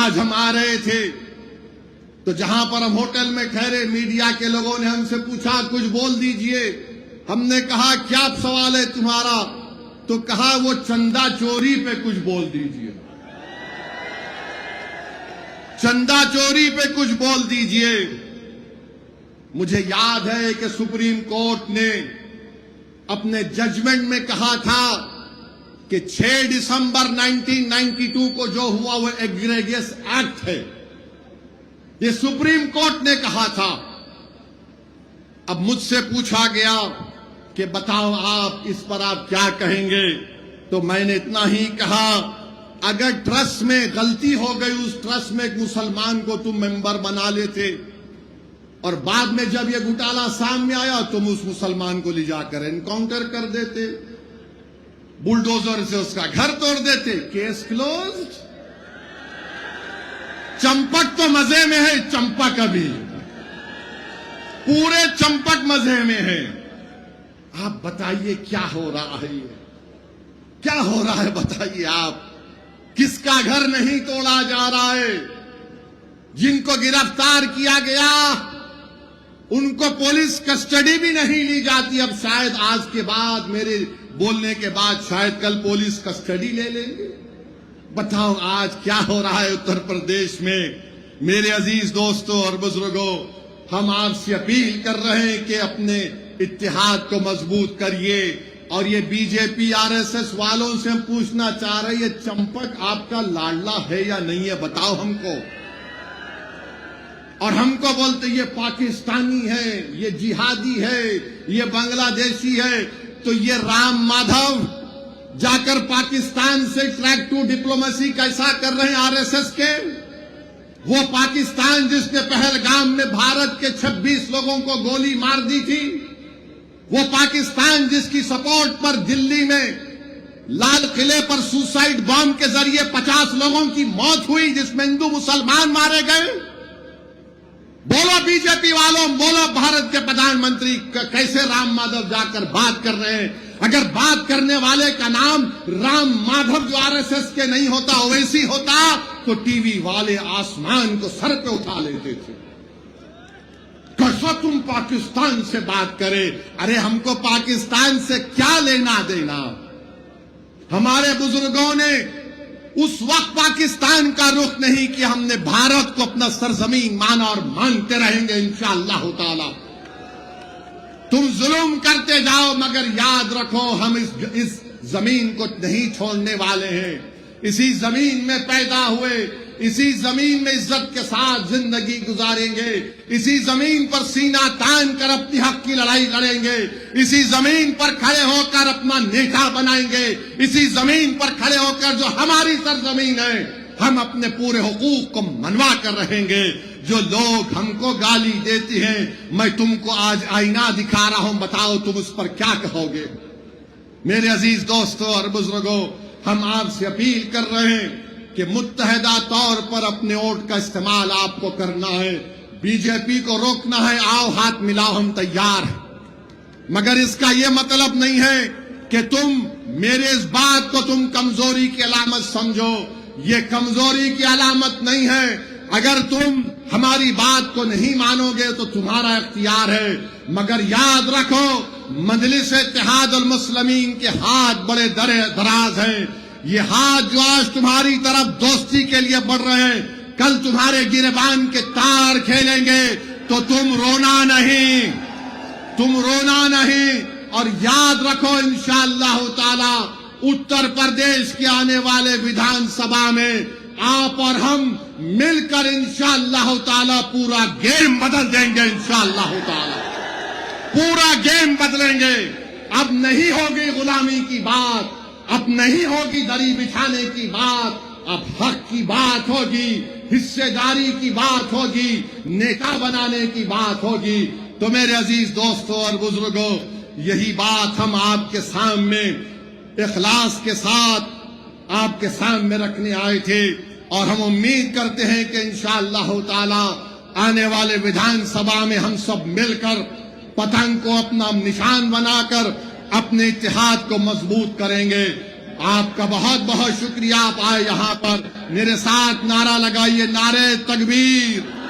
आज हम आ रहे थे तो जहां पर हम होटल में ठहरे, मीडिया के लोगों ने हमसे पूछा कुछ बोल दीजिए। हमने कहा क्या सवाल है तुम्हारा? तो कहा वो चंदा चोरी पे कुछ बोल दीजिए, चंदा चोरी पे कुछ बोल दीजिए। मुझे याद है कि सुप्रीम कोर्ट ने अपने जजमेंट में कहा था कि 6 दिसंबर 1992 को जो हुआ वो एग्रेगियस एक्ट है, ये सुप्रीम कोर्ट ने कहा था। अब मुझसे पूछा गया कि बताओ आप इस पर आप क्या कहेंगे, तो मैंने इतना ही कहा अगर ट्रस्ट में गलती हो गई, उस ट्रस्ट में एक मुसलमान को तुम मेंबर बना लेते और बाद में जब यह घोटाला सामने आया तुम उस मुसलमान को ले जाकर एनकाउंटर कर देते, बुलडोजर से उसका घर तोड़ देते, केस क्लोज्ड। चंपक तो मजे में है, चंपक अभी पूरे चंपक मजे में है। आप बताइए क्या हो रहा है, ये क्या हो रहा है बताइए आप। किसका घर नहीं तोड़ा जा रहा है? जिनको गिरफ्तार किया गया उनको पुलिस कस्टडी भी नहीं ली जाती। अब शायद आज के बाद, मेरे बोलने के बाद शायद कल पुलिस कस्टडी ले लेंगे। बताओ आज क्या हो रहा है उत्तर प्रदेश में। मेरे अजीज दोस्तों और बुजुर्गों, हम आपसे अपील कर रहे हैं कि अपने इत्तेहाद को मजबूत करिए। और ये बीजेपी आरएसएस वालों से हम पूछना चाह रहे हैं, ये चंपक आपका लाडला है या नहीं है, बताओ हमको। और हमको बोलते ये पाकिस्तानी है, ये जिहादी है, ये बांग्लादेशी है। तो ये राम माधव जाकर पाकिस्तान से ट्रैक टू डिप्लोमेसी कैसा कर रहे हैं आरएसएस के? वो पाकिस्तान जिसने पहलगाम में भारत के 26 लोगों को गोली मार दी थी, वो पाकिस्तान जिसकी सपोर्ट पर दिल्ली में लाल किले पर सुसाइड बॉम्ब के जरिए 50 लोगों की मौत हुई, जिसमें हिंदू मुसलमान मारे गए। बोलो बीजेपी वालों, बोलो भारत के प्रधानमंत्री, कैसे राम माधव जाकर बात कर रहे हैं? अगर बात करने वाले का नाम राम माधव जो आरएसएस के नहीं होता, ओवैसी होता, तो टीवी वाले आसमान को सर पे उठा लेते थे। कैसा तुम पाकिस्तान से बात करे? अरे हमको पाकिस्तान से क्या लेना देना। हमारे बुजुर्गों ने उस वक्त पाकिस्तान का रुख नहीं किया, हमने भारत को अपना सरजमीन माना और मानते रहेंगे इंशाअल्लाह ताला। तुम जुल्म करते जाओ मगर याद रखो हम इस जमीन को नहीं छोड़ने वाले हैं। इसी जमीन में पैदा हुए, इसी जमीन में इज्जत के साथ जिंदगी गुजारेंगे, इसी जमीन पर सीना तान कर अपनी हक की लड़ाई लड़ेंगे, इसी जमीन पर खड़े होकर अपना नेता बनाएंगे, इसी जमीन पर खड़े होकर जो हमारी सरजमीन है हम अपने पूरे हुकूक को मनवा कर रहेंगे। जो लोग हमको गाली देते हैं, मैं तुमको आज आईना दिखा रहा हूं, बताओ तुम उस पर क्या कहोगे? मेरे अजीज दोस्तों और बुजुर्गों, हम आपसे अपील कर रहे हैं कि मुत्तहदा तौर पर अपने वोट का इस्तेमाल आपको करना है। बीजेपी को रोकना है, आओ हाथ मिलाओ, हम तैयार हैं। मगर इसका यह मतलब नहीं है कि तुम मेरे इस बात को तुम कमजोरी की अलामत समझो। ये कमजोरी की अलामत नहीं है। अगर तुम हमारी बात को नहीं मानोगे तो तुम्हारा इख्तियार है, मगर याद रखो मजलिस इत्तेहाद उल मुस्लिमीन के हाथ बड़े दराज हैं। ये हाथ जो आज तुम्हारी तरफ दोस्ती के लिए बढ़ रहे हैं, कल तुम्हारे गिरबान के तार खेलेंगे तो तुम रोना नहीं, तुम रोना नहीं। और याद रखो इंशाअल्लाह ताला उत्तर प्रदेश के आने वाले विधानसभा में आप और हम मिलकर इंशाअल्लाह ताला पूरा गेम बदल देंगे। इंशाअल्लाह ताला पूरा गेम बदलेंगे। अब नहीं होगी गुलामी की बात, अब नहीं होगी दरी बिछाने की बात, अब हक की बात होगी, हिस्सेदारी की बात होगी, नेता बनाने की बात होगी। तो मेरे अजीज दोस्तों और बुजुर्गों, यही बात हम आपके सामने इखलास के साथ आपके सामने रखने आए थे। और हम उम्मीद करते हैं कि इंशाअल्लाह ताला आने वाले विधानसभा में हम सब मिलकर पतंग को अपना निशान बनाकर अपने इत्तेहाद को मजबूत करेंगे। आपका बहुत बहुत शुक्रिया। आप आए यहां पर, मेरे साथ नारा लगाइए, नारे तकबीर।